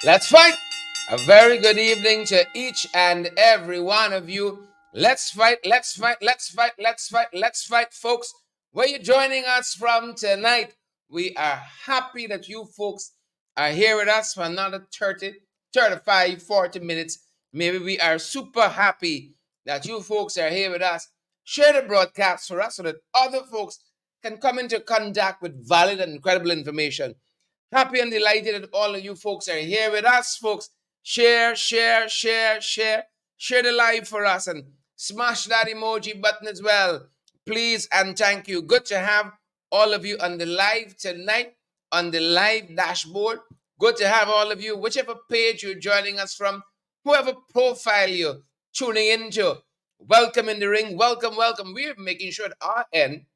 Let's fight. A very good evening to each and every one of you. Let's fight, let's fight, let's fight, let's fight, let's fight, folks. Where you joining us from tonight? We are happy that you folks are here with us for another 30, 35, 40 minutes. Maybe we are super happy that you folks are here with us. Share the broadcast for us so that other folks can come into contact with valid and credible information. Happy and delighted that all of you folks are here with us, folks. Share, share, share, share. Share the live for us and smash that emoji button as well. Please and thank you. Good to have all of you on the live tonight, on the live dashboard. Good to have all of you, whichever page you're joining us from, whoever profile you're tuning into. Welcome in the ring. Welcome, welcome. We're making sure at our end,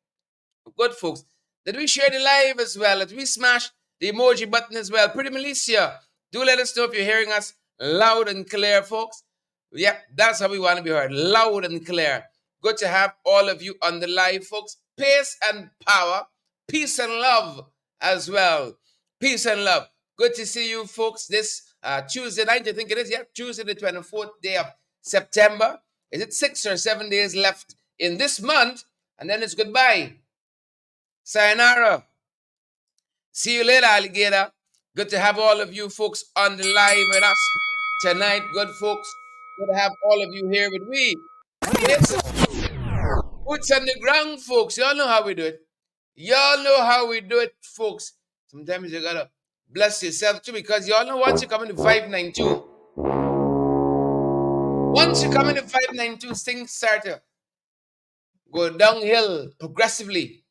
good folks, that we share the live as well, that we smash the emoji button as well. Pretty Militia, do let us know if you're hearing us loud and clear, folks. Yep, that's how we want to be heard, loud and clear. Good to have all of you on the live, folks. Pace and power, peace and love as well. Peace and love. Good to see you, folks, this Tuesday night. I think it is, yeah, Tuesday the 24th day of September. Is it 6 or 7 days left in this month? And then it's goodbye. Sayonara. See you later, alligator. Good to have all of you folks on the live with us tonight. Good folks. Good to have all of you here with me. It's boots on the ground, folks. Y'all know how we do it. Y'all know how we do it, folks. Sometimes you gotta bless yourself too, because y'all know once you come into 592, things start to go downhill progressively.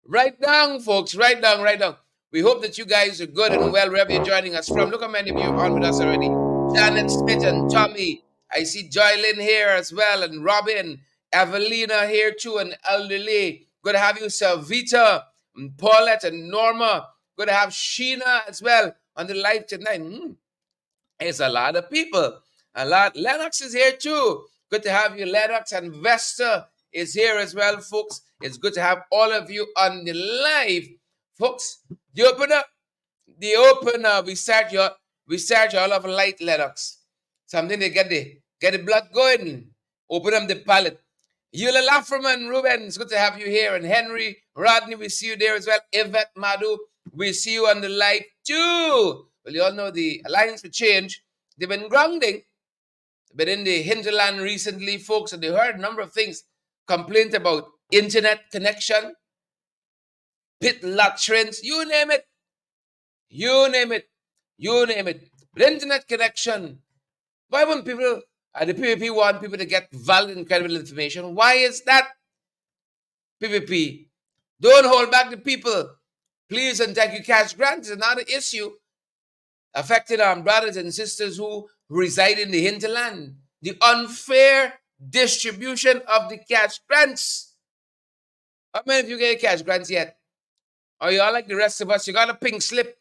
Right down, folks. Right down, right down. We hope that you guys are good and well wherever you're joining us from. Look how many of you are on with us already. Janet Smith and Tommy. I see Joylyn here as well, and Robin, Evelina here too, and Elderly. Good to have you, Savita, and Paulette, and Norma. Good to have Sheena as well on the live tonight. It's a lot of people. A lot. Lennox is here too. Good to have you, Lennox, and Vesta is here as well, folks. It's good to have all of you on the live, folks. The opener. We start y'all off light, Lennox. Something to get the blood going. Open up the palate. Eula Lafferman, Ruben, it's good to have you here. And Henry, Rodney, we see you there as well. Yvette Madu, we see you on the live too. Well, you all know the Alliance for Change. They've been grounding. They've been in the hinterland recently, folks, and they heard a number of things. Complaint about internet connection, pit latrines, you name it. You name it. You name it. But internet connection. Why wouldn't people, the PPP want people to get valid and credible information? Why is that, PPP? Don't hold back the people. Please and thank you. Cash grants is another issue affecting our brothers and sisters who reside in the hinterland. The unfair distribution of the cash grants. How many of you get cash grants yet? Or y'all like the rest of us? You got a pink slip.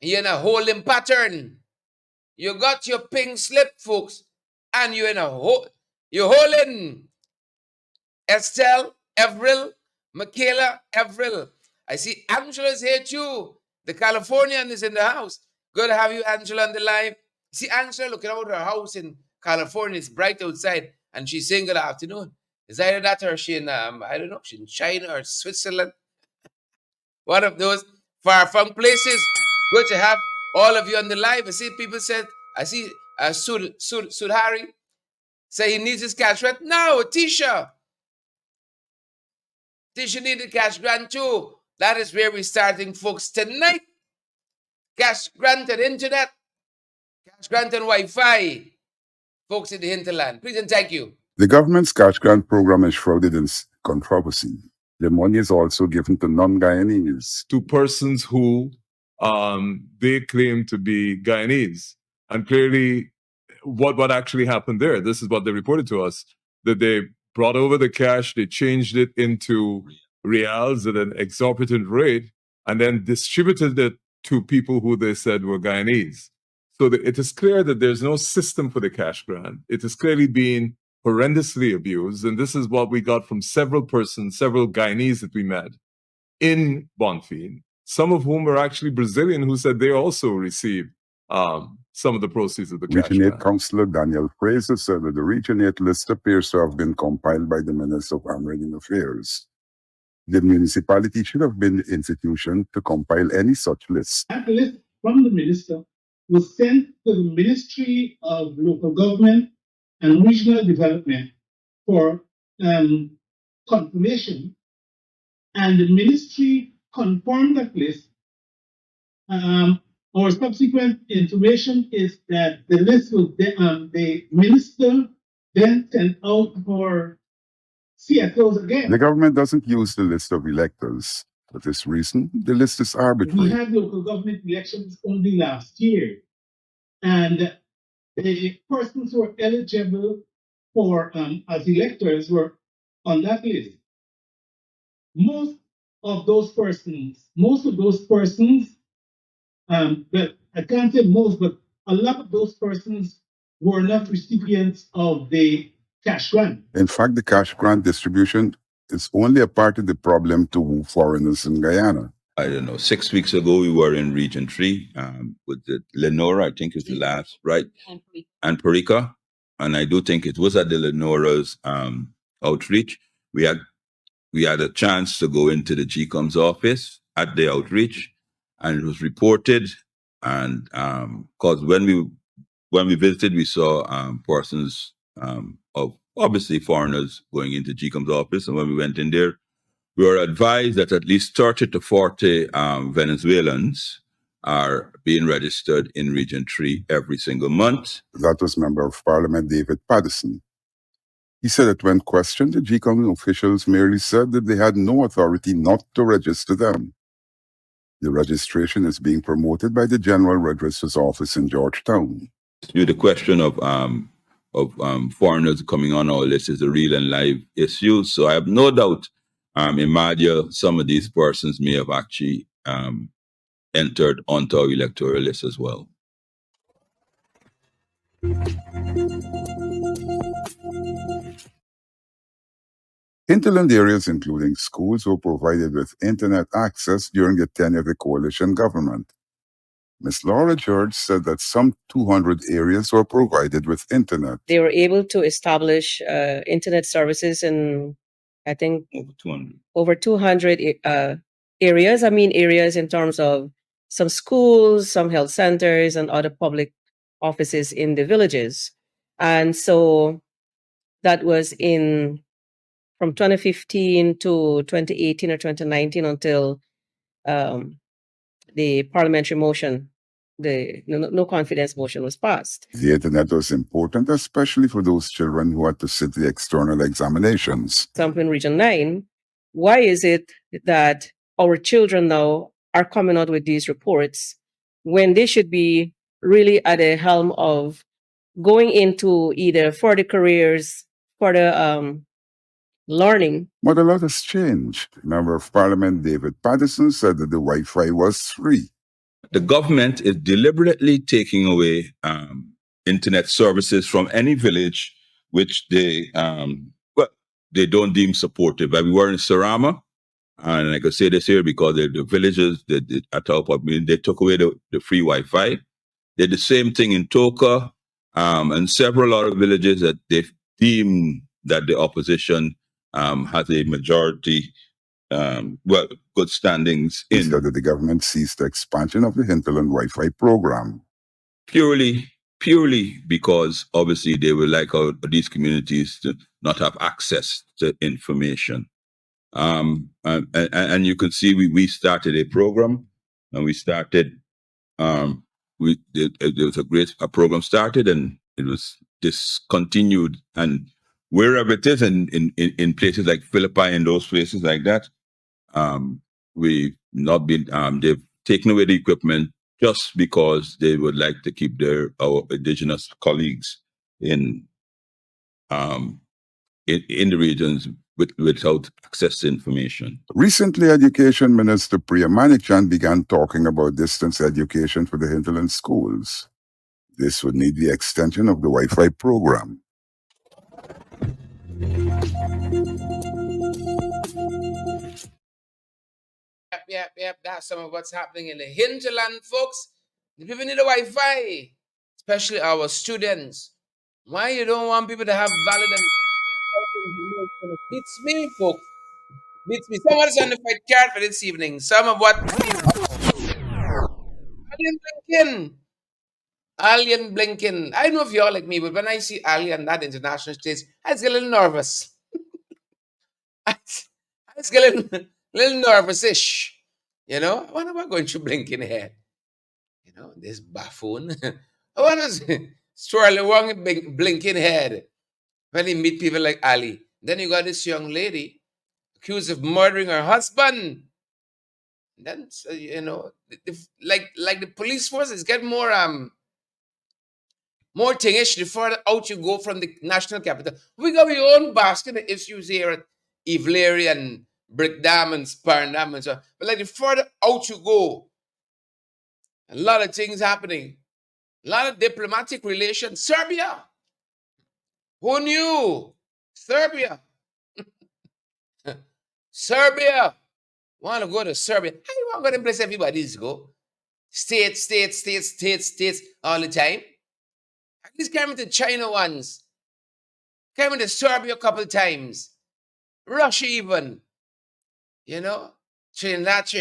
You're in a holding pattern. You got your pink slip, folks, and you're in a hole. You're holding. Estelle, Avril, Michaela, Avril. I see Angela's here too. The Californian is in the house. Good to have you, Angela, on the live. See Angela looking out her house in California. It's bright outside, and she's saying good afternoon. Is either that or she in, I don't know, she's in China or Switzerland. One of those far-flung places. Good to have all of you on the live. I see people said, I see Sudhari say he needs his cash grant. No, Tisha. Tisha needs a cash grant too. That is where we're starting, folks, tonight. Cash grant and internet. Cash grant and Wi-Fi. Folks in the hinterland. Please and thank you. The government's cash grant program is shrouded in controversy. The money is also given to non-Guyanese. To persons who they claim to be Guyanese. And clearly, what actually happened there, this is what they reported to us, that they brought over the cash, they changed it into reals at an exorbitant rate, and then distributed it to people who they said were Guyanese. So it is clear that there's no system for the cash grant. It is clearly being horrendously abused, and this is what we got from several persons, several Guyanese that we met in Bonfim, some of whom were actually Brazilian, who said they also received some of the proceeds of the cash Region 8 grant. Councillor Daniel Fraser said that the Region 8 list appears to have been compiled by the Minister of American Affairs. The municipality should have been the institution to compile any such list. That list from the minister was sent to the Ministry of Local Government and Regional Development for confirmation, and the ministry confirmed that list. Our subsequent information is that the list was the minister then sent out for CSOs again. The government doesn't use the list of electors. For this reason, the list is We arbitrary. had local government elections only last year, and the persons who were eligible for as electors were on that list. Most of those persons, but I can't say most, but a lot of those persons were not recipients of the cash grant. In fact, the cash grant distribution is only a part of the problem to foreigners in Guyana. I don't know, 6 weeks ago, we were in Region 3 with the Lenora, I think is the last, right? And Parika. And I do think it was at the Lenora's outreach. We had a chance to go into the GCOM's office at the outreach, and it was reported. And because when we visited, we saw persons of obviously foreigners going into GCOM's office. And when we went in there, we were advised that at least 30 to 40 Venezuelans are being registered in Region 3 every single month. That was Member of Parliament David Paddison. He said that when questioned, the GCOM officials merely said that they had no authority not to register them. The registration is being promoted by the General Registrar's Office in Georgetown. The question of foreigners coming on our list is a real and live issue. So I have no doubt in Madia, some of these persons may have actually entered onto our electoral list as well. Hinterland areas, including schools, were provided with internet access during the tenure of the coalition government. Ms. Laura George said that some 200 areas were provided with internet. They were able to establish internet services in, I think, over 200 areas. I mean, areas in terms of some schools, some health centers, and other public offices in the villages. And so that was from 2015 to 2018 or 2019 until the parliamentary motion, the no confidence motion, was passed. The internet was important, especially for those children who had to sit the external examinations. For example, in Region 9, why is it that our children now are coming out with these reports when they should be really at the helm of going into either further careers, further learning? But a lot has changed. Member of Parliament David Paddison said that the Wi-Fi was free. The government is deliberately taking away internet services from any village which they don't deem supportive. We were in Sarama, and I could say this here because the villages at our public, they took away the free Wi-Fi. They did the same thing in Toka and several other villages that they deem that the opposition has a majority, good standings in. Instead of the government ceased the expansion of the Hinterland Wi-Fi program. Purely because obviously they would like these communities to not have access to information. And you can see we started a program, and we started, there was a program started, and it was discontinued. And wherever it is, in places like Philippi and those places like that, we've not been, they've taken away the equipment just because they would like to keep our indigenous colleagues in the regions without access to information. Recently, Education Minister Priya Manichan began talking about distance education for the hinterland schools. This would need the extension of the Wi-Fi program. Yep. That's some of what's happening in the hinterland, folks. The people need a Wi-Fi, especially our students. Why you don't want people to have valid and beats me, folks. Beats me. Someone's on the fight card for this evening. Some of what Alien Blinken. Alien Blinken. I don't know if you're like me, but when I see Alien on that international stage, I just get a little nervous. I just get a little nervous-ish. You know, I wonder what going through Blinken head. You know, this buffoon. I wonder swirl along in Blinken head when he meet people like Ali. Then you got this young lady accused of murdering her husband. Then you know, like the police forces get more thingish the further out you go from the national capital. We got our own basket of issues here at Ivlery and Brickdam and Sparndam and so on. But like the further out you go, a lot of things happening. A lot of diplomatic relations. Serbia. Who knew? Serbia. Serbia. Want to go to Serbia? How you want to go to place everybody's go? States all the time. At least came into China once. Came into Serbia a couple of times. Russia even. You know? Trinidad.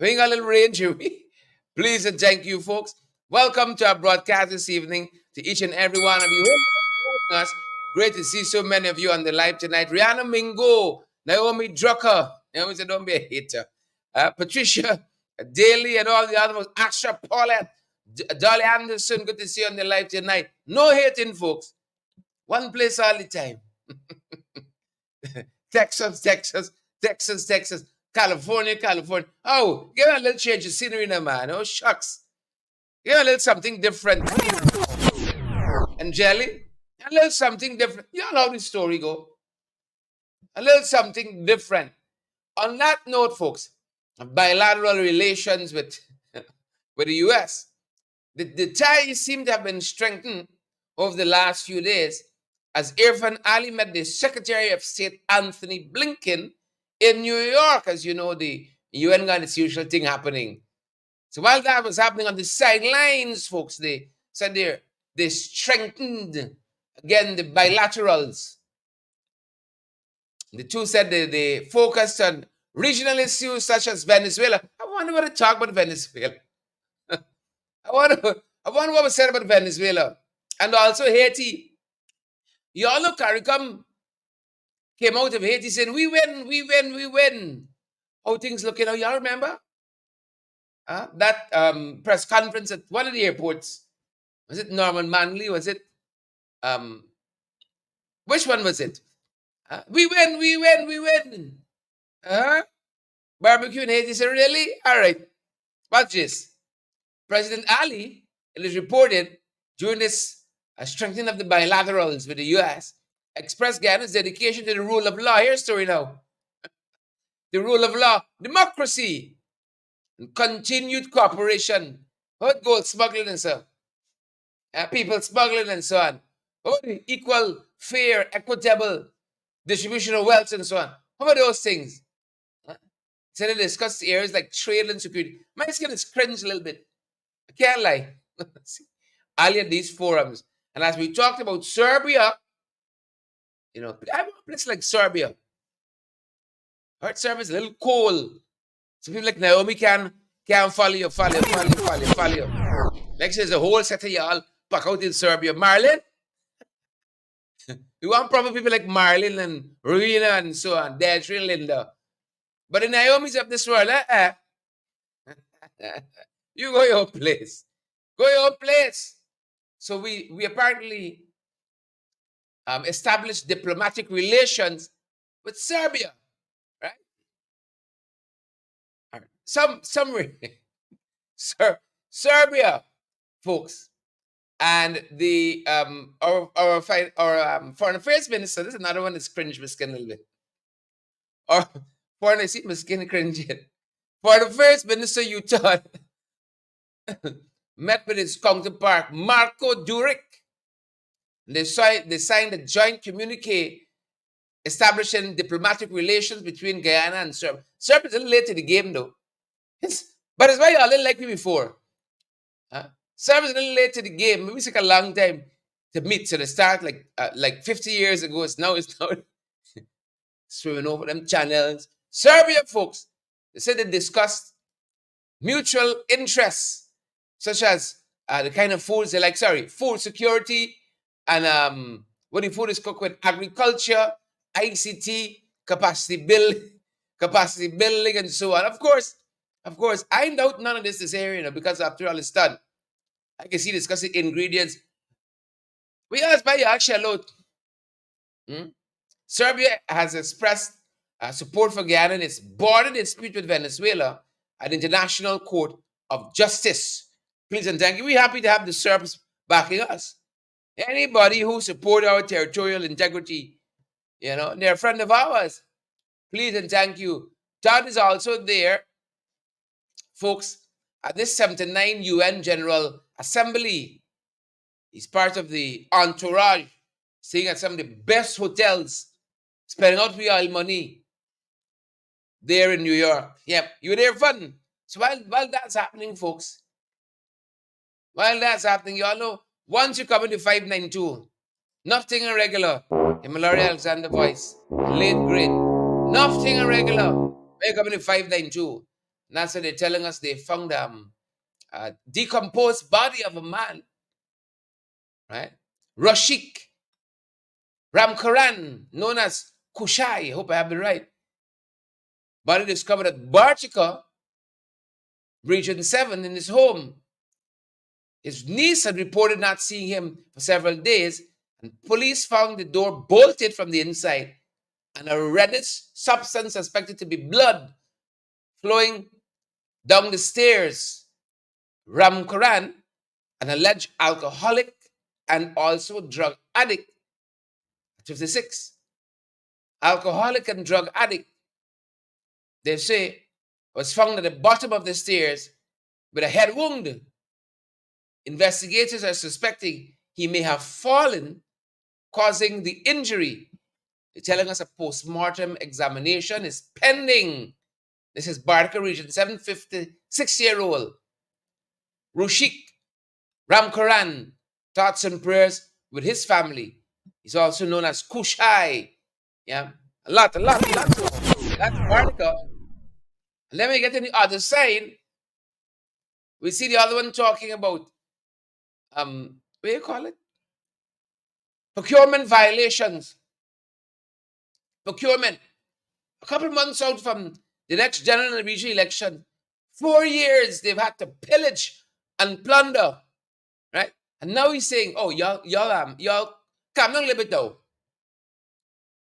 We ain't got a little range here. Please and thank you, folks. Welcome to our broadcast this evening to each and every one of you. Us. Great to see so many of you on the live tonight. Rihanna Mingo, Naomi Drucker. Naomi said, don't be a hater. Patricia Daly and all the other ones. Asha Paulette, Dolly Anderson. Good to see you on the live tonight. No hating, folks. One place all the time. Texas. California. Oh, give me a little change of scenery now, man. Oh, shucks. Give me a little something different. And Jelly, a little something different. You know how the story go. A little something different. On that note, folks, bilateral relations with the U.S., the ties seem to have been strengthened over the last few days as Irfan Ali met the Secretary of State Anthony Blinken in New York. As you know, the UN got its usual thing happening. So while that was happening on the sidelines, folks, they said they strengthened again the bilaterals. The two said they focused on regional issues such as Venezuela. I wonder what they talk about Venezuela. I wonder what was said about Venezuela. And also Haiti. You all know CARICOM came out of Haiti saying, we win. How things looking now, y'all remember? That press conference at one of the airports. Was it Norman Manley? Was it which one was it? We win. Barbecue in Haiti said, really? All right. Watch this. President Ali, it is reported during this strengthening of the bilaterals with the U.S., expressed Ghana's dedication to the rule of law. Here's the story now. The rule of law, democracy, and continued cooperation. What gold smuggling and so on. People smuggling and so on. Oh, the equal, fair, equitable distribution of wealth and so on. How about those things? So they discussed areas like trade and security. My skin is cringe a little bit. I can't lie. Ali at these forums. And as we talked about Serbia, you know, I want a place like Serbia. Heard Serbia is a little cold. So people like Naomi can follow you. Next there's a whole set of y'all back out in Serbia. Marlin? We want proper people like Marlin and Rowena and so on. Deirdre and Linda. But the Naomi's of this world, you go your place. Go your place. So we apparently established diplomatic relations with Serbia, right? All right. Summary. Serbia, folks, and the our foreign affairs minister. This is another one that's cringe my skin a little bit. Or foreign, I see my skin cringe. Foreign affairs minister Utah met with his counterpart Marco Duric. They signed a joint communique establishing diplomatic relations between Guyana and Serbia. Serbia is a little late to the game, though. But it's why y'all didn't like me before. Huh? Serbia is a little late to the game. Maybe it's like a long time to meet. So they start like 50 years ago. It's now swimming over them channels. Serbia, folks, they said they discussed mutual interests, such as the kind of foods they like. Sorry, food security and when the food is cooked with agriculture, ICT, capacity building, and so on. Of course, I doubt none of this is here, because after all it's done, I can see discussing ingredients. We asked by actually a lot. Serbia has expressed support for Guyana in its border dispute with Venezuela at the International Court of Justice. Please and thank you. We're happy to have the Serbs backing us. Anybody who support our territorial integrity, they're a friend of ours. Please and thank you. Todd is also there, folks, at this 79 UN General Assembly. He's part of the entourage, staying at some of the best hotels, spending out real money there in New York. Yep, you were there fun. So while that's happening, folks, y'all know, once you come into 592, nothing irregular. Mallory Alexander voice, late great. Nothing irregular. When you come into 592, and that's what they're telling us they found a decomposed body of a man, right? Rashik Ramkaran, known as Kushai, hope I have it right. Body discovered at Barchika, Region 7, in his home. His niece had reported not seeing him for several days, and police found the door bolted from the inside and a reddish substance suspected to be blood flowing down the stairs. Ramkaran, an alleged alcoholic and also drug addict, 56. Alcoholic and drug addict, they say, was found at the bottom of the stairs with a head wound. Investigators are suspecting he may have fallen, causing the injury. They're telling us a post-mortem examination is pending. This is Barca Region 756-year-old Rushik Ramkaran, thoughts and prayers with his family. He's also known as Kushai. Yeah, a lot. That's Barca. Let me get to the other side. We see the other one talking about what do you call it? Procurement violations. Procurement. A couple months out from the next general and regional election, 4 years they've had to pillage and plunder, right? And now he's saying, "Oh, y'all calm down a little bit though."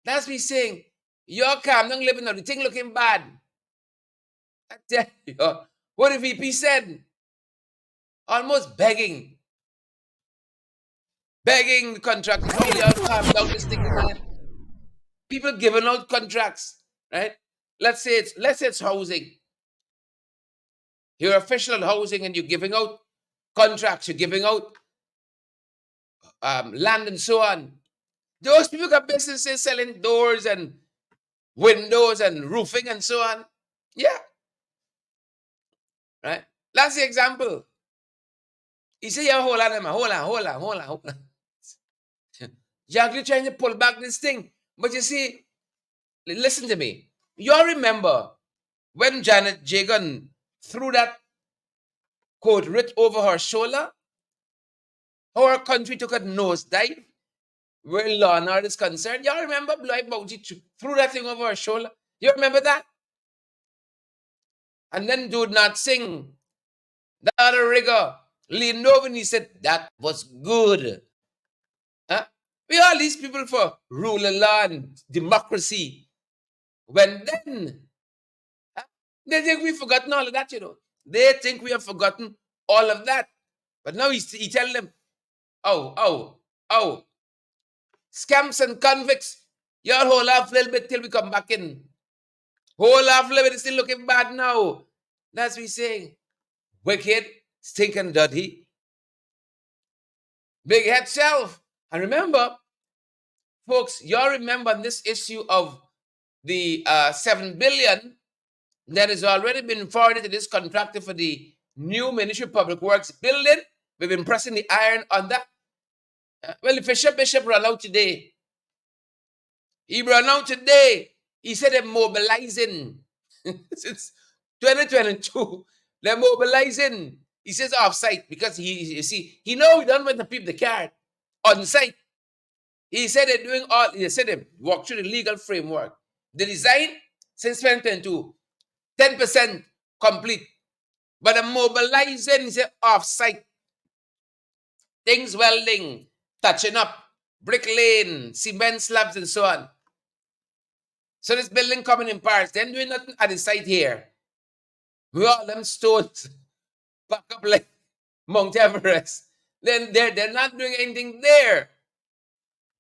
That's me saying, "Y'all calm down a little bit now. The thing looking bad." I tell you, what the VP said, almost begging the contractors, "Oh, y'all calm down this thing, man." People giving out contracts, right? Let's say it's housing. You're official housing and you're giving out contracts, you're giving out land and so on. Those people got businesses selling doors and windows and roofing and so on. Yeah. Right? That's the example. You say, yeah, hold on. You're actually trying to pull back this thing. But you see, listen to me. You all remember when Janet Jagan threw that quote writ over her shoulder? How our country took a nosedive where law and order is concerned. Y'all remember Lloyd Bougie threw that thing over her shoulder? You remember that? And then dude not sing. The other rigger leaned over and he said, "That was good." Huh? We all these people for rule of law and democracy. When then, huh? They think we've forgotten all of that, They think we have forgotten all of that. But now he tell them, oh, scamps and convicts, y'all hold off a little bit till we come back in. Hold off a little bit, it's still looking bad now. That's what he's saying. Wicked, stinking dirty, big head self. And remember, folks, y'all remember this issue of the 7 billion that has already been forwarded to this contractor for the new Ministry of Public Works building. We've been pressing the iron on that. Well, the Bishop ran out today. He ran out today. He said they're mobilizing since 2022. They're mobilizing. He says off-site because he know he don't want to peep the card on site. He said they're doing all. He said they walk through the legal framework. The design since 2022, 10% complete. But the mobilizing is off-site. Things welding, touching up, brick lane, cement slabs, and so on. So this building coming in parts. Then doing nothing at the site here. We all them stones back up like Mount Everest. Then they're not doing anything there.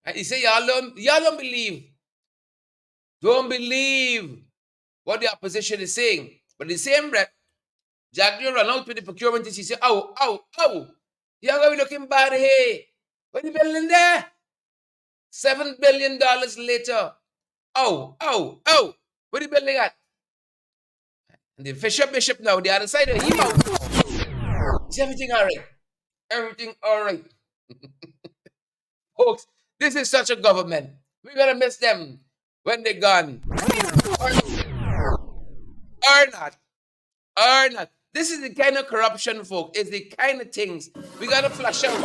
And you say y'all don't believe. Don't believe what the opposition is saying. But the same breath, Jack run out with the procurement. He said, oh. You're going to be looking bad here. What are you building there? $7 billion later. Oh. What are you building at? And the bishop now, the other side of him out. Is everything all right? Everything all right. Folks, this is such a government. We're going to miss them when they're gone. Or not. This is the kind of corruption, folks. It's the kind of things we got to flush out.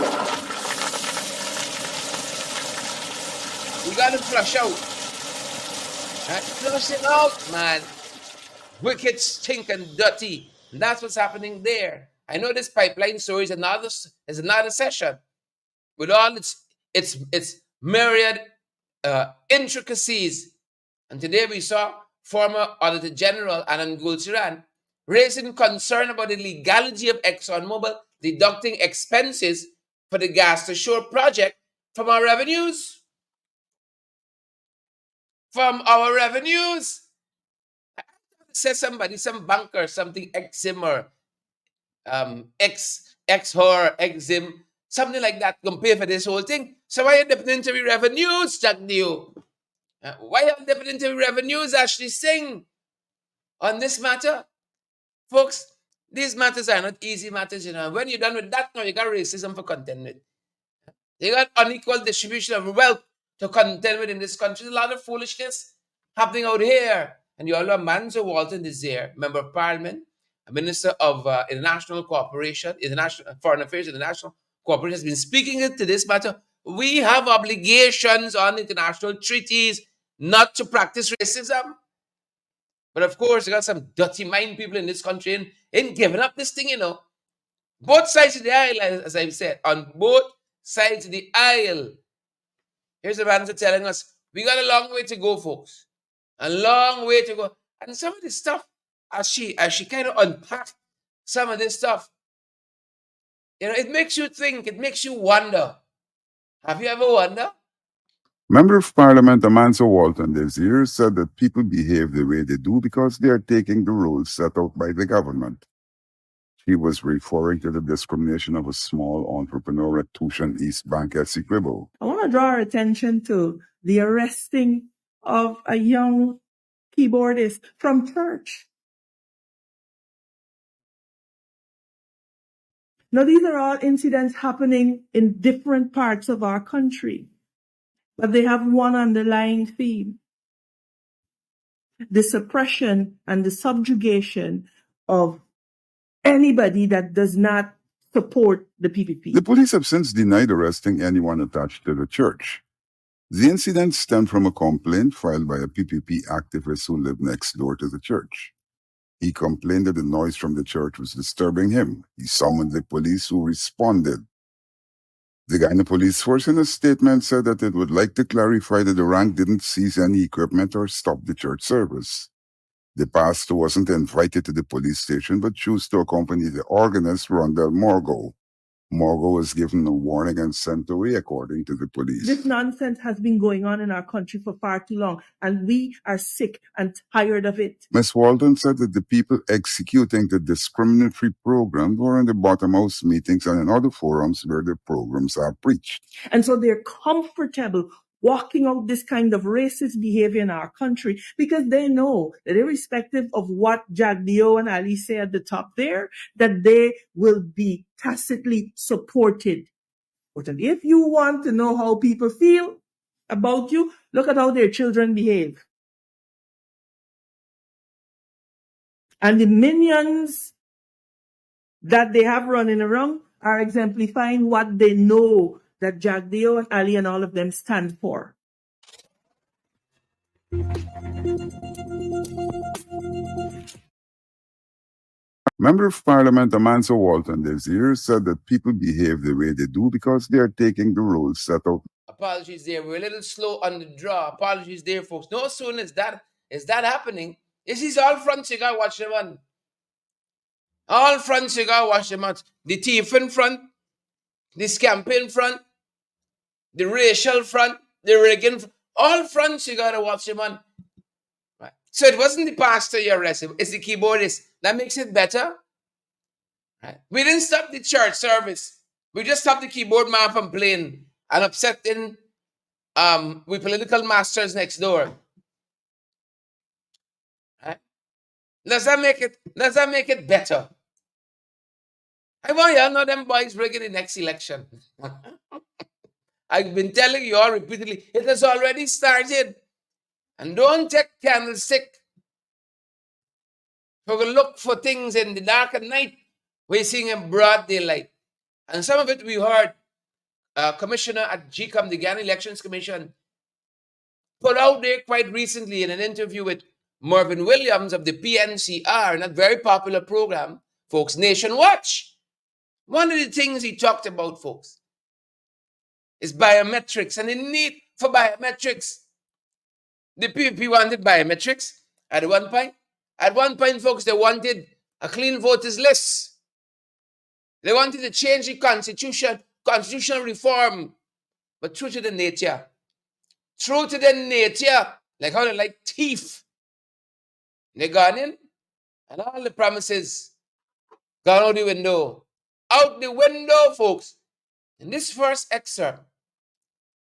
We got to flush out. Flush it out, man. Wicked, stink, and dirty. And that's what's happening there. I know this pipeline story is another session with all its myriad intricacies. And today we saw former Auditor General Anand Gulsiran raising concern about the legality of ExxonMobil deducting expenses for the Gas to Shore project from our revenues. From our revenues. Says somebody, some banker, something Exim or Exhor, Exim, something like that, can pay for this whole thing. So why are Deputy Revenues, Jack Dio? Why are Deputy Revenues actually saying on this matter? Folks, these matters are not easy matters, you know. When you're done with that, now you got racism for contend with. You got unequal distribution of wealth to contend with in this country. There's a lot of foolishness happening out here. And you all know Manzo Walton is there, Member of Parliament, a Minister of International Cooperation, International Foreign Affairs, International Cooperation, has been speaking to this matter. We have obligations on international treaties not to practice racism. But of course, you got some dirty mind people in this country in giving up this thing, you know. Both sides of the aisle, as I've said, on both sides of the aisle. Here's the man telling us, we got a long way to go, folks. A long way to go. And some of this stuff, as she kind of unpacked some of this stuff, you know, it makes you think, it makes you wonder. Have you ever wondered? Member of Parliament Amanzo Walton this year said that people behave the way they do because they are taking the rules set out by the government. He was referring to the discrimination of a small entrepreneur at Tushan East Bank at Essequibo. I want to draw our attention to the arresting of a young keyboardist from church. Now, these are all incidents happening in different parts of our country, but they have one underlying theme: the suppression and the subjugation of anybody that does not support the PPP. The police have since denied arresting anyone attached to the church. The incident stemmed from a complaint filed by a PPP activist who lived next door to the church. He complained that the noise from the church was disturbing him. He summoned the police, who responded. The Ghana police force in a statement said that it would like to clarify that the rank didn't seize any equipment or stop the church service. The pastor wasn't invited to the police station but chose to accompany the organist, Rondell Morgo. Morgo was given a warning and sent away, according to the police. This nonsense has been going on in our country for far too long, and we are sick and tired of it. Ms. Walton said that the people executing the discriminatory program were in the bottom house meetings and in other forums where the programs are preached. And so they're comfortable walking out this kind of racist behavior in our country, because they know that irrespective of what Jagdeo and Ali say at the top there, that they will be tacitly supported. But if you want to know how people feel about you, look at how their children behave. And the minions that they have running around are exemplifying what they know that Jagdeo and Ali and all of them stand for. Member of Parliament Amanso Walton this year said that people behave the way they do because they are taking the rules set out. Apologies there. We're a little slow on the draw. Apologies there, folks. No sooner is that happening, this is all front cigar watch them on. All front cigar watch them out. The thief in front, the scamp in front, the racial front, the rigging, all front cigar to watch them on. Right. So it wasn't the pastor you arrested, it's the keyboardist. That makes it better. Right. We didn't stop the church service. We just stopped the keyboard man from playing and upsetting with political masters next door. Right? Does that make it better? I want y'all know them boys rigging the next election. I've been telling you all repeatedly, it has already started. And don't take candlestick. We're going to look for things in the dark at night. We're seeing in broad daylight. And some of it we heard Commissioner at GCOM, the Ghana Elections Commission, put out there quite recently in an interview with Mervyn Williams of the PNCR, and that very popular program, folks, Nation Watch. One of the things he talked about, folks, is biometrics and the need for biometrics. The PPP wanted biometrics at one point. At one point, folks, they wanted a clean voters list. They wanted to change the constitutional reform. But true to the nature, like how they like thief, they gone in, and all the promises gone out the window. Out the window, folks. In this first excerpt,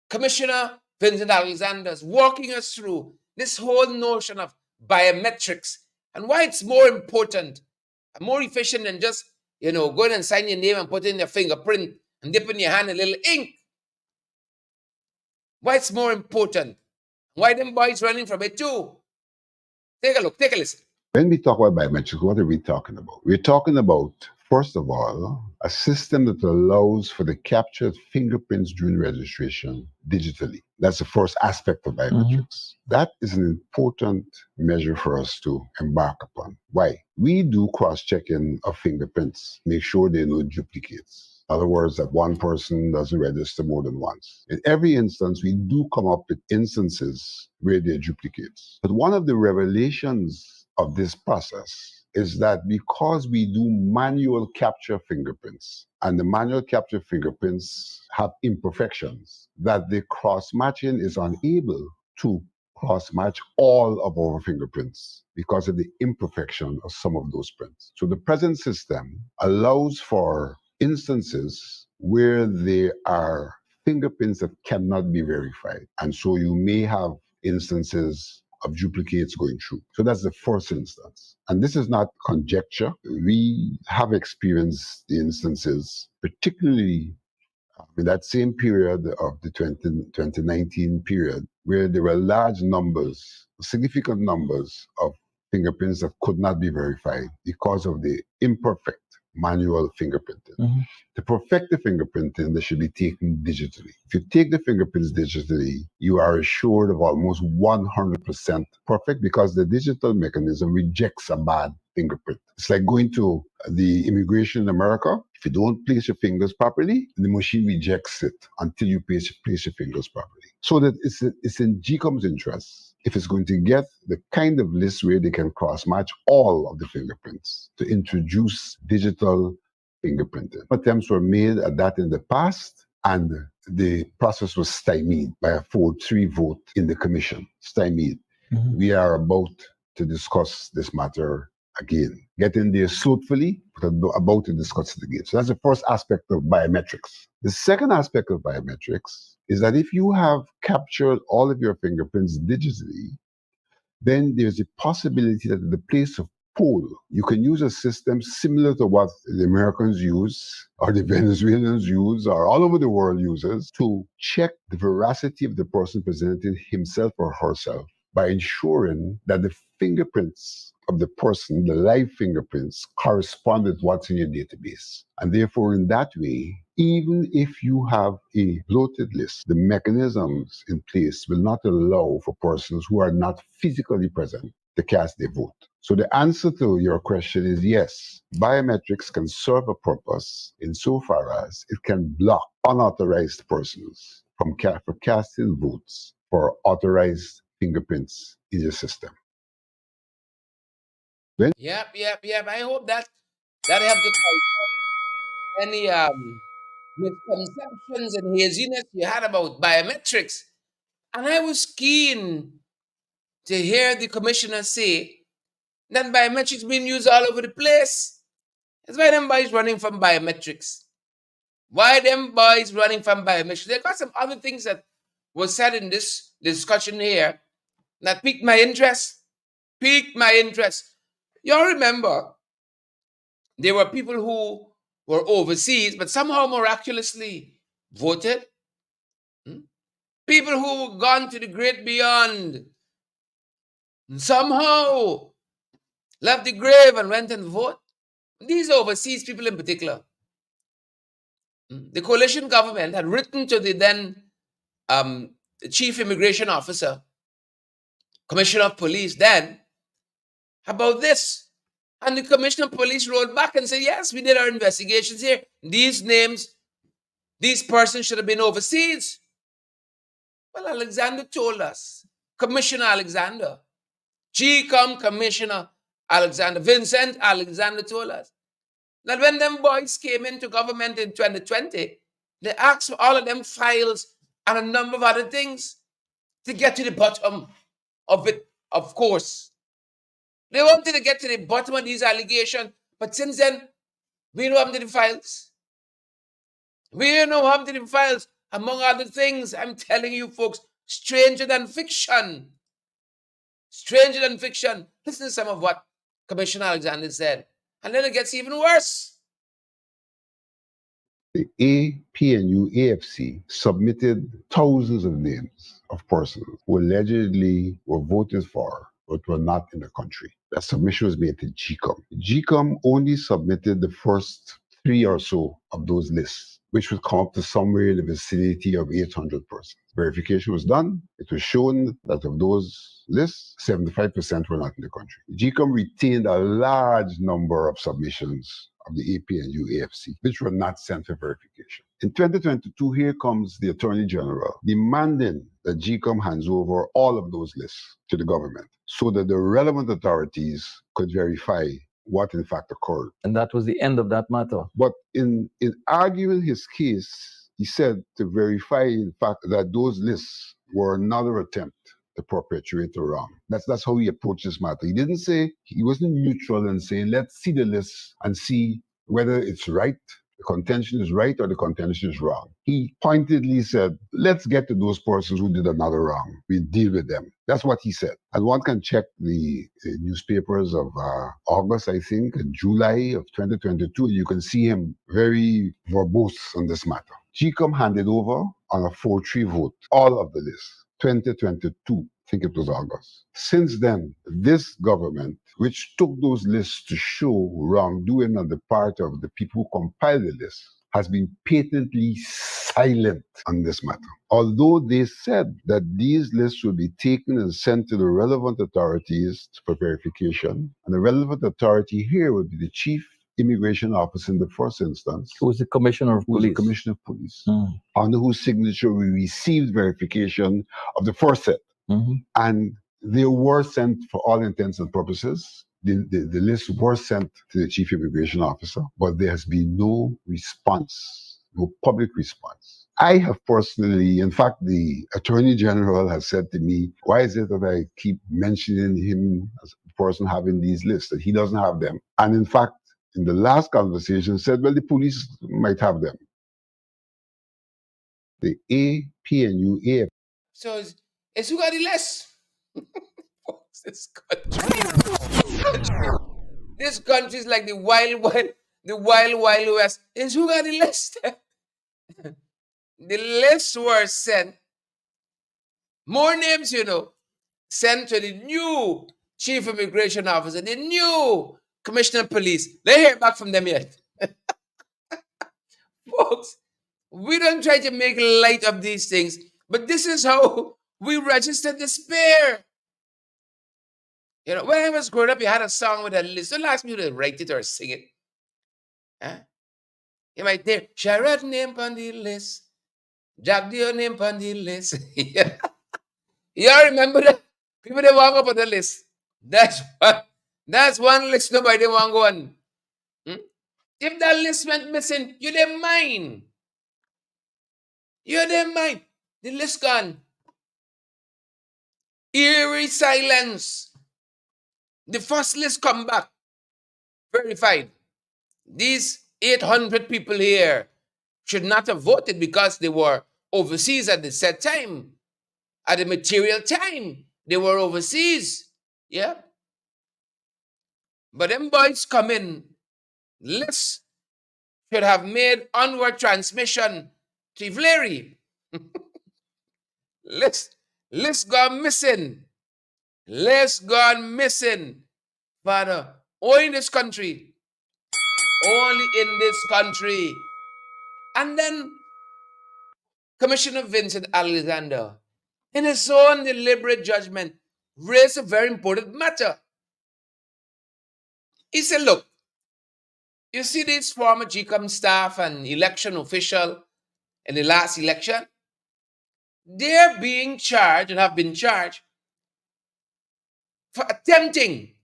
Commissioner Vincent Alexander's walking us through this whole notion of biometrics and why it's more important and more efficient than just, going and sign your name and put in your fingerprint and dip in your hand a little ink. Why it's more important. Why them boys running from it too. Take a look, take a listen. When we talk about biometrics, what are we talking about? We're talking about, first of all, a system that allows for the capture of fingerprints during registration digitally. That's the first aspect of biometrics. That is an important measure for us to embark upon. Why? We do cross-checking of fingerprints, make sure there are no duplicates. In other words, that one person doesn't register more than once. In every instance, we do come up with instances where there are duplicates. But one of the revelations of this process is that because we do manual capture fingerprints, and the manual capture fingerprints have imperfections, that the cross-matching is unable to cross-match all of our fingerprints because of the imperfection of some of those prints. So the present system allows for instances where there are fingerprints that cannot be verified. And so you may have instances of duplicates going through. So that's the first instance. And this is not conjecture. We have experienced the instances, particularly in that same period of the 2019 period, where there were large numbers, significant numbers of fingerprints that could not be verified because of the imperfect manual fingerprinting. To perfect the fingerprinting, they should be taken digitally. If you take the fingerprints digitally, you are assured of almost 100% perfect because the digital mechanism rejects a bad fingerprint. It's like going to the immigration in America. If you don't place your fingers properly, the machine rejects it until you place your fingers properly. So that it's in GCOM's interest, if it's going to get the kind of list where they can cross-match all of the fingerprints, to introduce digital fingerprinting. Attempts were made at that in the past, and the process was stymied by a 4-3 vote in the commission. Stymied. We are about to discuss this matter again. Get in there slowly, but about to discuss it again. So that's the first aspect of biometrics. The second aspect of biometrics is that if you have captured all of your fingerprints digitally, then there's a possibility that in the place of poll, you can use a system similar to what the Americans use, or the Venezuelans use, or all over the world uses to check the veracity of the person presenting himself or herself by ensuring that the fingerprints of the person, the live fingerprints, correspond with what's in your database. And therefore, in that way, even if you have a bloated list, the mechanisms in place will not allow for persons who are not physically present to cast their vote. So the answer to your question is yes, biometrics can serve a purpose insofar as it can block unauthorized persons from casting votes for authorized fingerprints in the system. Yep. I hope that helped to clarify any misconceptions and haziness you had about biometrics. And I was keen to hear the commissioner say that biometrics being used all over the place. That's why them boys running from biometrics. Why them boys running from biometrics? There got some other things that was said in this discussion here that piqued my interest. Y'all remember there were people who were overseas, but somehow miraculously voted. People who gone to the great beyond and somehow left the grave and went and vote. These overseas people in particular. The coalition government had written to the then chief immigration officer, commissioner of police then, about this. And the commissioner of police wrote back and said, yes, we did our investigations here. These names, these persons should have been overseas. Well, Alexander told us, Commissioner Alexander, GCOM Commissioner Alexander, Vincent Alexander told us that when them boys came into government in 2020, they asked for all of them files and a number of other things to get to the bottom of it, of course. They wanted to get to the bottom of these allegations, but since then, we know what happened to the files. We know what happened to the files. Among other things, I'm telling you folks, stranger than fiction. Stranger than fiction. Listen to some of what Commissioner Alexander said. And then it gets even worse. The APNU AFC submitted thousands of names of persons who allegedly were voted for but were not in the country. That submission was made to GCOM. GCOM only submitted the first 3 or so of those lists, which would come up to somewhere in the vicinity of 800 persons. Verification was done. It was shown that of those lists, 75% were not in the country. GCOM retained a large number of submissions of the APNU AFC, which were not sent for verification. In 2022, here comes the Attorney General demanding that GCOM hands over all of those lists to the government so that the relevant authorities could verify what in fact occurred. And that was the end of that matter. But in arguing his case, he said to verify in fact that those lists were another attempt to perpetuate the wrong. That's how he approached this matter. He didn't say, he wasn't neutral and saying, let's see the list and see whether it's right, the contention is right or the contention is wrong. He pointedly said, let's get to those persons who did another wrong. We deal with them. That's what he said. And one can check the newspapers of August, I think, and July of 2022. You can see him very verbose on this matter. GCOM handed over on a 4-3 vote all of the lists. 2022, I think it was August. Since then, this government, which took those lists to show wrongdoing on the part of the people who compiled the list, has been patently silent on this matter. Although they said that these lists will be taken and sent to the relevant authorities for verification, and the relevant authority here would be the chief immigration officer in the first instance. Who was the commissioner of Who was the police? commissioner of police, under whose signature we received verification of the first set. And they were sent for all intents and purposes. The lists were sent to the chief immigration officer, but there has been no response, no public response. I have personally, in fact, the Attorney General has said to me, why is it that I keep mentioning him person having these lists, that he doesn't have them. And in fact, in the last conversation said, well, the police might have them. The APNU, So it's who got the less. Folks, this country is like the wild west. It's who got the list. The lists were sent. More names, sent to the new chief immigration officer, the new commissioner of police. They hear back from them yet. Folks, we don't try to make light of these things, but this is how we register despair. When I was growing up, you had a song with a list. Don't ask me to write it or sing it. Huh? You might hear, Sharad name on the list. Jack your name on the list. You all remember that? People they walk up on the list. That's one list nobody want go on. If that list went missing, you didn't mind. You didn't mind. The list gone. Eerie silence. The first list come back. Verified. These 800 people here should not have voted because they were overseas at the set time. At the material time, they were overseas. Yeah. But them boys come in. Lists should have made onward transmission to Ivleri. List gone missing. List gone missing. Father, only in this country. Only in this country. And then Commissioner Vincent Alexander, in his own deliberate judgment, raised a very important matter. He said, look, you see these former GCOM staff and election official in the last election? They're being charged and have been charged for attempting,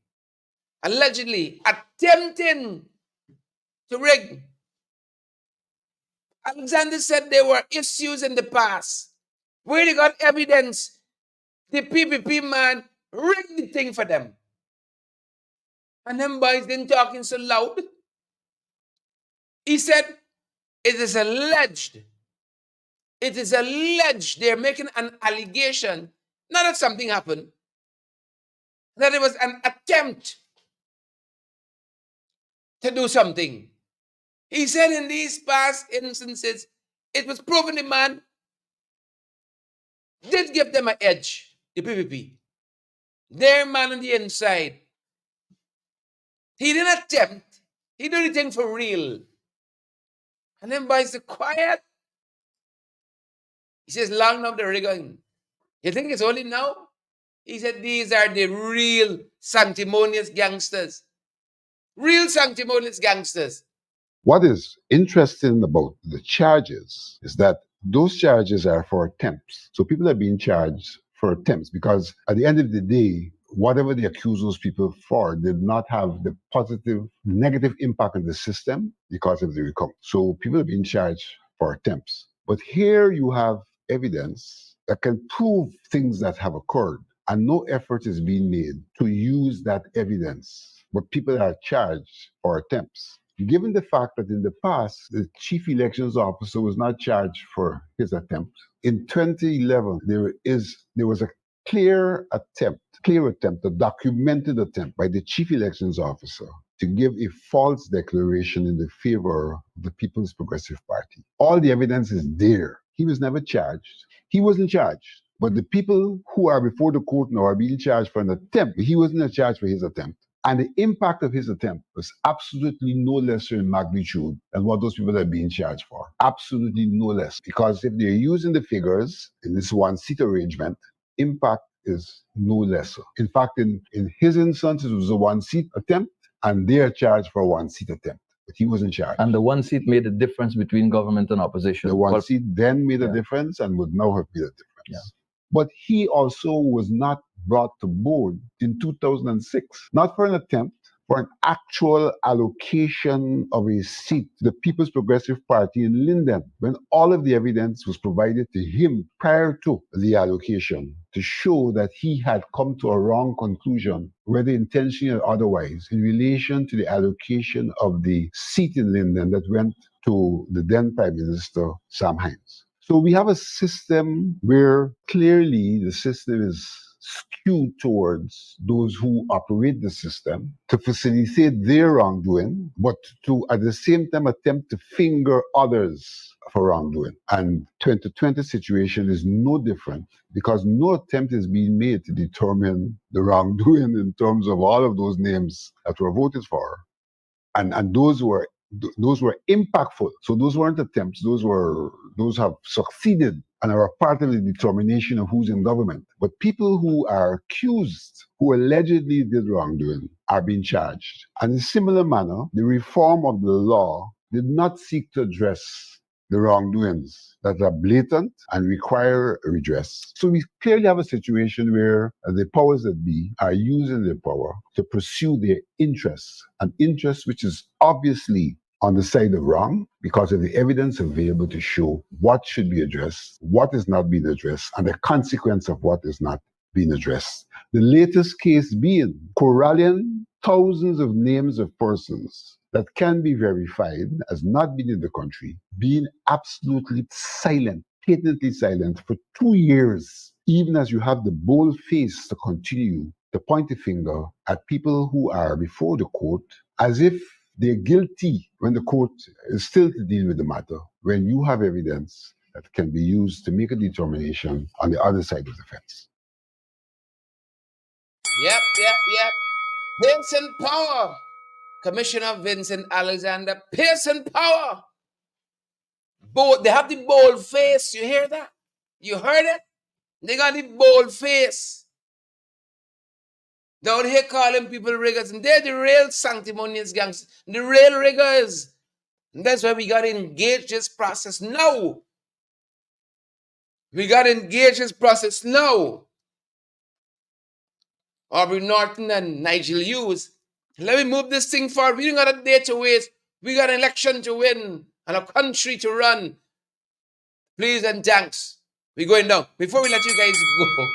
allegedly, attempting to rig. Alexander said there were issues in the past where they got evidence the PPP man rigged the thing for them. And them boys didn't talking so loud. He said, it is alleged. It is alleged. They're making an allegation, not that something happened, that it was an attempt to do something. He said in these past instances, it was proven the man did give them an edge, the PPP. Their man on the inside. He didn't attempt. He did anything for real. And then boys the quiet. He says, long enough the rigging. You think it's only now? He said, these are the real sanctimonious gangsters. Real sanctimonious gangsters. what is interesting about the charges is that those charges are for attempts. So people are being charged for attempts because at the end of the day, whatever they accuse those people for did not have the negative impact on the system because of the recovery. So people are being charged for attempts. But here you have evidence that can prove things that have occurred, and no effort is being made to use that evidence. But people are charged for attempts. Given the fact that in the past, the chief elections officer was not charged for his attempt, in 2011, there was a clear attempt, a documented attempt by the chief elections officer to give a false declaration in the favor of the People's Progressive Party. All the evidence is there. He was never charged. He wasn't charged. But the people who are before the court now are being charged for an attempt. He wasn't charged for his attempt. And the impact of his attempt was absolutely no lesser in magnitude than what those people are being charged for. Absolutely no less. Because if they're using the figures in this one-seat arrangement, impact is no lesser. In fact, in his instance, it was a one-seat attempt, and they are charged for a one-seat attempt. But he wasn't charged. And the one seat made a difference between government and opposition. The one seat then made a difference and would now have made a difference. Yeah. But he also was not brought to board in 2006, not for an attempt, for an actual allocation of a seat to the People's Progressive Party in Linden when all of the evidence was provided to him prior to the allocation to show that he had come to a wrong conclusion, whether intentionally or otherwise, in relation to the allocation of the seat in Linden that went to the then Prime Minister, Sam Hines. So we have a system where clearly the system is skewed towards those who operate the system to facilitate their wrongdoing, but to at the same time attempt to finger others for wrongdoing. And 2020 situation is no different because no attempt is being made to determine the wrongdoing in terms of all of those names that were voted for. And those were impactful. So those weren't attempts. Those have succeeded and are a part of the determination of who's in government. But people who are accused, who allegedly did wrongdoing, are being charged. And in a similar manner, the reform of the law did not seek to address the wrongdoings that are blatant and require redress. So we clearly have a situation where the powers that be are using their power to pursue their interests, an interest which is obviously on the side of wrong because of the evidence available to show what should be addressed, what is not being addressed, and the consequence of what is not being addressed. The latest case being corralling thousands of names of persons that can be verified as not being in the country, being absolutely silent, patently silent for 2 years, even as you have the bold face to continue to point a finger at people who are before the court as if they're guilty when the court is still to deal with the matter, when you have evidence that can be used to make a determination on the other side of the fence. Yep. Vincent Power. Commissioner Vincent Alexander. Pearson Power. Bold. They have the bold face. You hear that? You heard it? They got the bold face. Down here calling people riggers. And they're the real sanctimonious gangs. The real riggers. And that's why we got to engage this process now. We got to engage this process now. Aubrey Norton and Nigel Hughes. Let me move this thing forward. We don't got a day to waste. We got an election to win and a country to run. Please and thanks. We're going down. Before we let you guys go,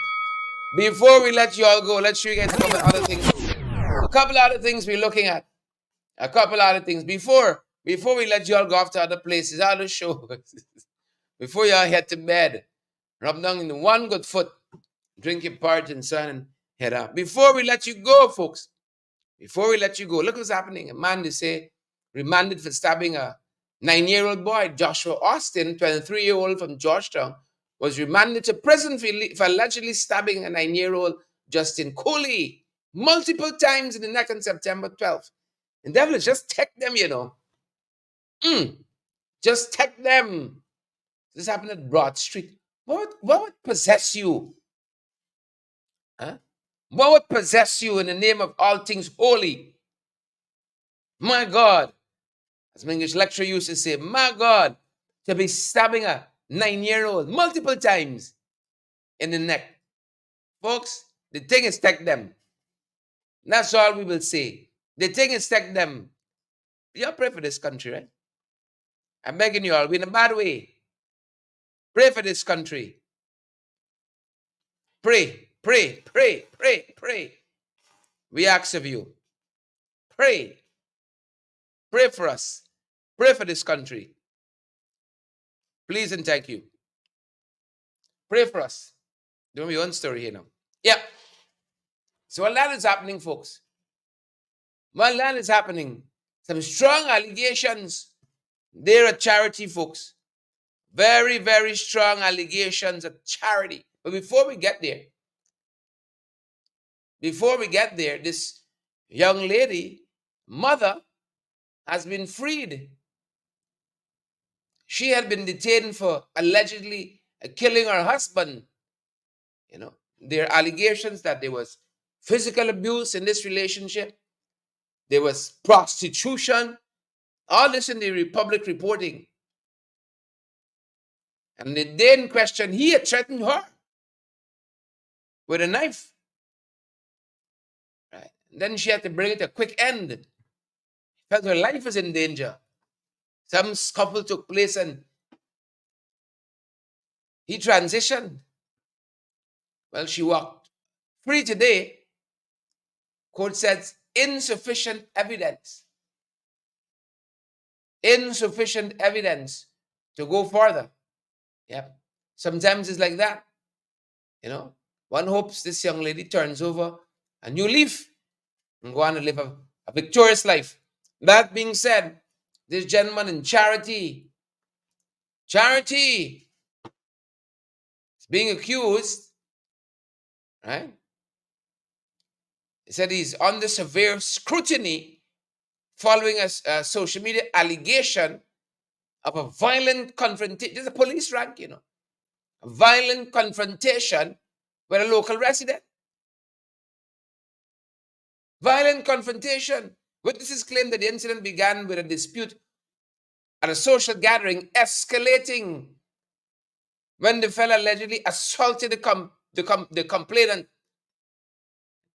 before we let you all go, let's show you guys a couple other things. A couple other things we're looking at. A couple other things. Before we let you all go off to other places, other shows. Before you all head to bed, rub down in one good foot, drink your part and sun and head out. Before we let you go, folks, before we let you go, look what's happening. A man, they say, remanded for stabbing a 9-year-old boy, Joshua Austin, 23-year-old from Georgetown, was remanded to prison for allegedly stabbing a 9-year-old Justin Coley multiple times in the neck on September 12th. And devil, just take them, you know. Just take them. This happened at Broad Street. What would possess you? Huh? What would possess you in the name of all things holy? My God. As my English lecturer used to say, my God, to be stabbing a 9-year-old multiple times in the neck. Folks, the thing is take them. That's all we will say. The thing is take them. You all pray for this country, right? I'm begging you all, we're in a bad way. Pray for this country. Pray, pray, pray, pray, pray. We ask of you. Pray. Pray for us. Pray for this country. Please and thank you. Pray for us. Doing my own story here now. Yeah. So while that is happening, folks, while that is happening, some strong allegations there at Charity, folks. Very, very strong allegations at Charity. But before we get there, this young lady, mother, has been freed. She had been detained for allegedly killing her husband. You know, there are allegations that there was physical abuse in this relationship. There was prostitution. All this in the Republic reporting. And the day in question, he had threatened her with a knife. Right? Then she had to bring it a quick end. Felt her life was in danger. Some scuffle took place and he transitioned. Well, she walked free today. Court says insufficient evidence. Insufficient evidence to go further. Yeah. Sometimes it's like that. You know, one hopes this young lady turns over a new leaf and go on to live a victorious life. That being said, this gentleman in Charity is being accused, right? He said he's under severe scrutiny following a social media allegation of a violent confrontation. This is a police rank, you know. A violent confrontation with a local resident. Violent confrontation. Witnesses claim that the incident began with a dispute at a social gathering, escalating when the fellow allegedly assaulted the complainant,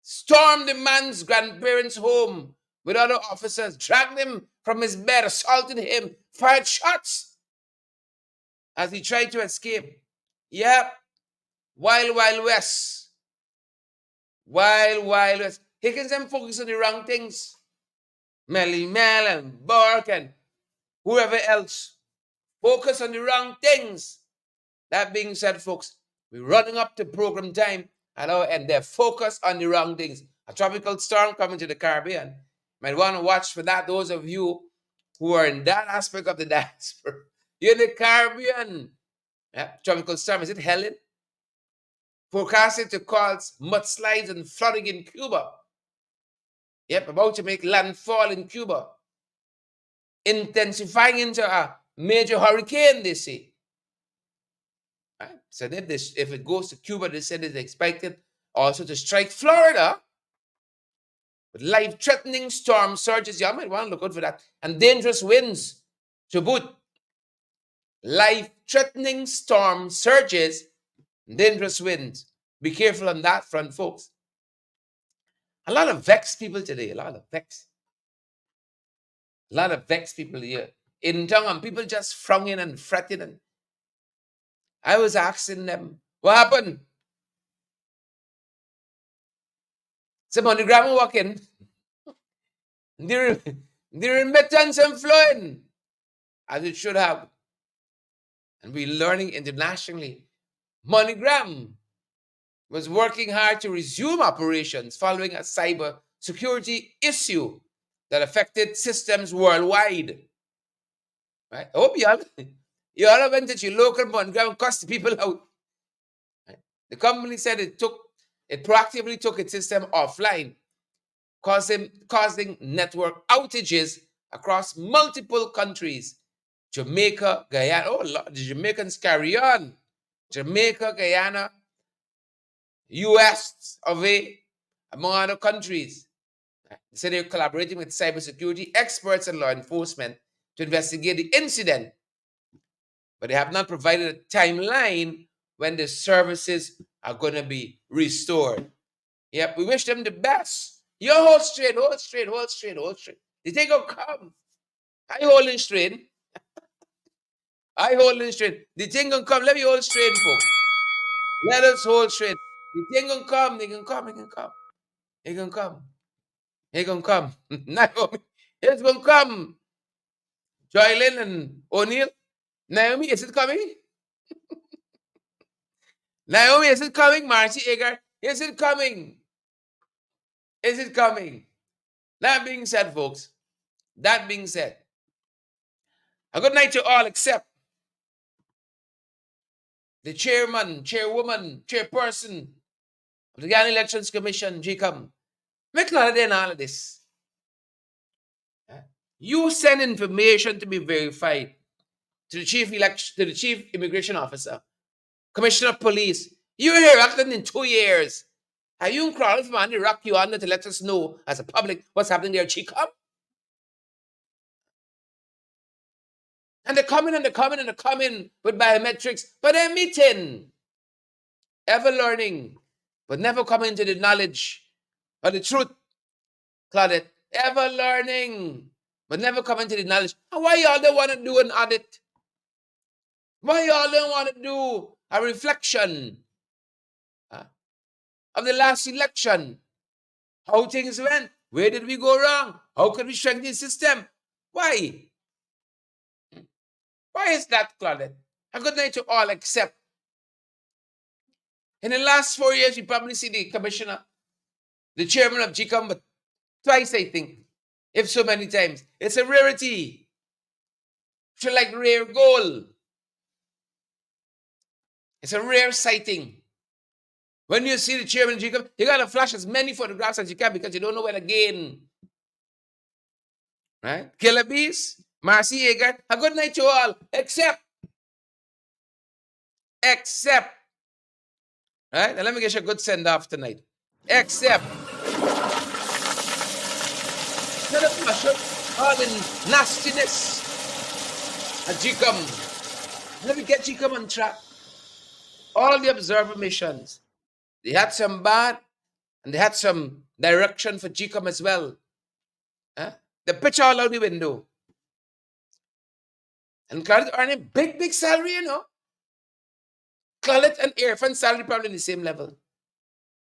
stormed the man's grandparents' home with other officers, dragged him from his bed, assaulted him, fired shots as he tried to escape. Yep, Wild West. Wild West. He can them focus on the wrong things. Melly Mel and Burke and whoever else. Focus on the wrong things. That being said, folks, we're running up to program time and they're focused on the wrong things. A tropical storm coming to the Caribbean. Might want to watch for that, those of you who are in that aspect of the diaspora. You're in the Caribbean. Yeah, tropical storm, is it Helen? Forecasted to cause mudslides and flooding in Cuba. Yep, about to make landfall in Cuba. Intensifying into a major hurricane, they say. Right? So if it goes to Cuba, they said it's expected also to strike Florida with life-threatening storm surges. You might want to look out for that. And dangerous winds to boot. Life-threatening storm surges, dangerous winds. Be careful on that front, folks. A lot of vexed people today. A lot of vexed people here in town, and people just frowning and fretting. And I was asking them, what happened? Some on the ground walking. The remittance and flowing as it should have. And we're learning internationally. MoneyGram was working hard to resume operations following a cyber security issue that affected systems worldwide. Right? I hope you all went to your local MoneyGram and cussed the people out. Right? The company said it proactively took its system offline, causing network outages across multiple countries. Jamaica, Guyana. Oh, Lord, the Jamaicans carry on. Jamaica, Guyana, US, away, among other countries. They say they're collaborating with cybersecurity experts and law enforcement to investigate the incident, but they have not provided a timeline when the services are going to be restored. Yep, we wish them the best. You hold straight. The thing will come. I holding straight. The thing gonna come. Let me hold straight, folks. Let us hold straight. The thing gonna come. They can come. Naomi, it's gonna come. Joylyn and O'Neill. Naomi, is it coming? Naomi, is it coming? Marcy Agar, is it coming? That being said, folks, a good night to all except the chairman, chairwoman, chairperson of the Ghana Elections Commission, GCOM. Make a lot of all of this. You send information to be verified to the chief immigration officer, commissioner of police. You're here acting in 2 years. Are you crawling from under the rock you under to let us know as a public what's happening there, GCOM? And they're coming with biometrics, but they're meeting. Ever learning, but never coming to the knowledge of the truth Claudette, ever learning, but never coming to the knowledge. And why y'all don't want to do an audit? Why y'all don't want to do a reflection of the last election? How things went? Where did we go wrong? How can we strengthen the system? Why? Why is that, Claudette? A good night to all, except in the last 4 years, you probably see the commissioner, the chairman of GCOM, but twice, I think, if so many times. It's a rarity. It's like rare gold. It's a rare sighting. When you see the chairman of GCOM, you got to flash as many photographs as you can because you don't know where to gain. Right? Killer Bees, Marcy Eger, a good night to all, except, right? And let me get you a good send-off tonight. Except, let us mash up all the nastiness at GCOM. Let me get GCOM on track. All the observer missions, they had some bad, and they had some direction for GCOM as well. The pitch all out the window. And Claudette earning big salary, you know. Claudette and Irfan's salary probably on the same level.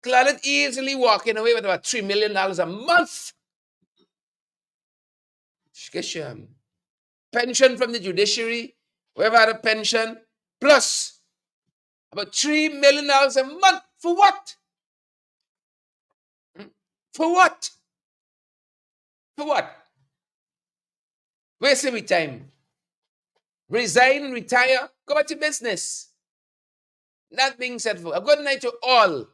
Claudette easily walking away with about $3 million a month. She gets your pension from the judiciary, whoever had a pension, plus about $3 million a month. For what? For what? For what? Wasting my time. Resign, retire, go back to business. That being said, a good night to all.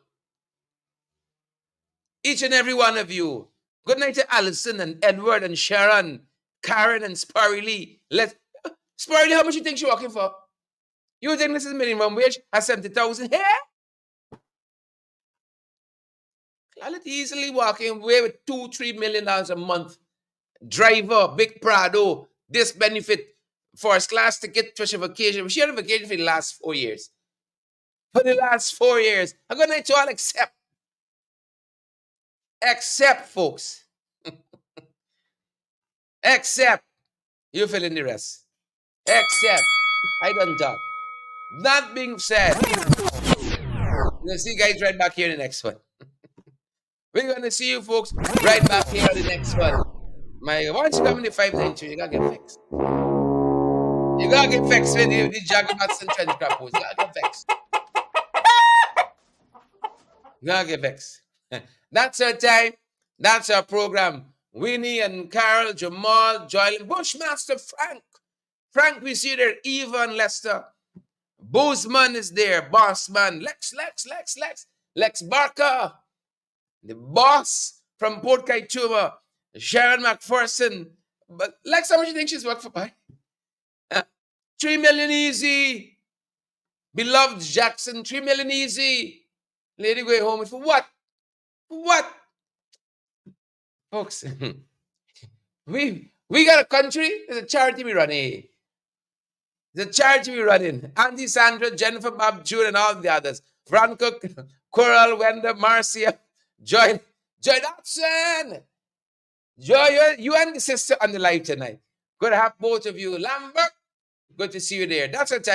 Each and every one of you. Good night to Allison and Edward and Sharon, Karen and Sparry Lee. Sparry Lee, how much you think she's working for? You think this is minimum wage at 70,000 here? Claudette easily walking away with $2-3 million a month. Driver, big Prado, this benefit, first class ticket, special vacation. She had a vacation for the last 4 years. For the last 4 years. A good night to all except folks. Except, you fill in the rest. Except, I don't talk. That being said, we'll see you guys right back here in the next one. We're going to see you folks right back here in the next one. Once you come in the 592, you got to get fixed. You got to get fixed with the Jagabats and trench crapos. You got to get fixed. You got to get fixed. That's our time. That's our program. Winnie and Carol, Jamal, Joylin, Bushmaster Frank. Frank, we see there. Eva and Lester. Bozeman is there. Bossman. Lex Barker. The boss from Port Kaituma. Sharon McPherson. But Lex, how much do you think she's worked for? 3 million easy. Beloved Jackson, 3 million easy. Lady going home for what? For what? Folks, we got a country, there's a charity we run, The charity we run in. Auntie Sandra, Jennifer, Bob, June, and all the others. Franco, Coral, Wenda, Marcia, Joy Dodson. Joy, you and the sister on the live tonight. Good to have both of you. Lambert, good to see you there. That's our time.